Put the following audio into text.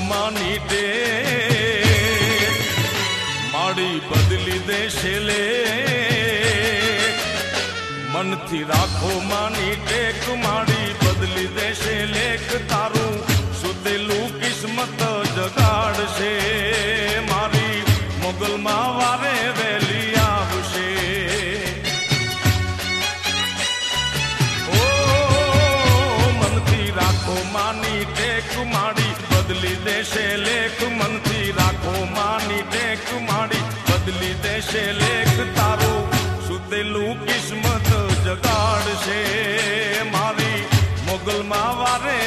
માની દે માડી બદલી દેશે લે મનથી રાખો માની ટેક માડી બદલી દેશે લેખ તારું સુધેલું કિસ્મત જગાડશે મારી મોગલમાં વારે વેલી આવશે ઓ મનથી રાખો માની ટેક માડી બદલી દેશે લેખ મનથી રાખો માની ટેક માડી બદલી દેશે લેખ તારું સુધેલું કિસ્મત જગાડશે મારી મોગલમાં વારે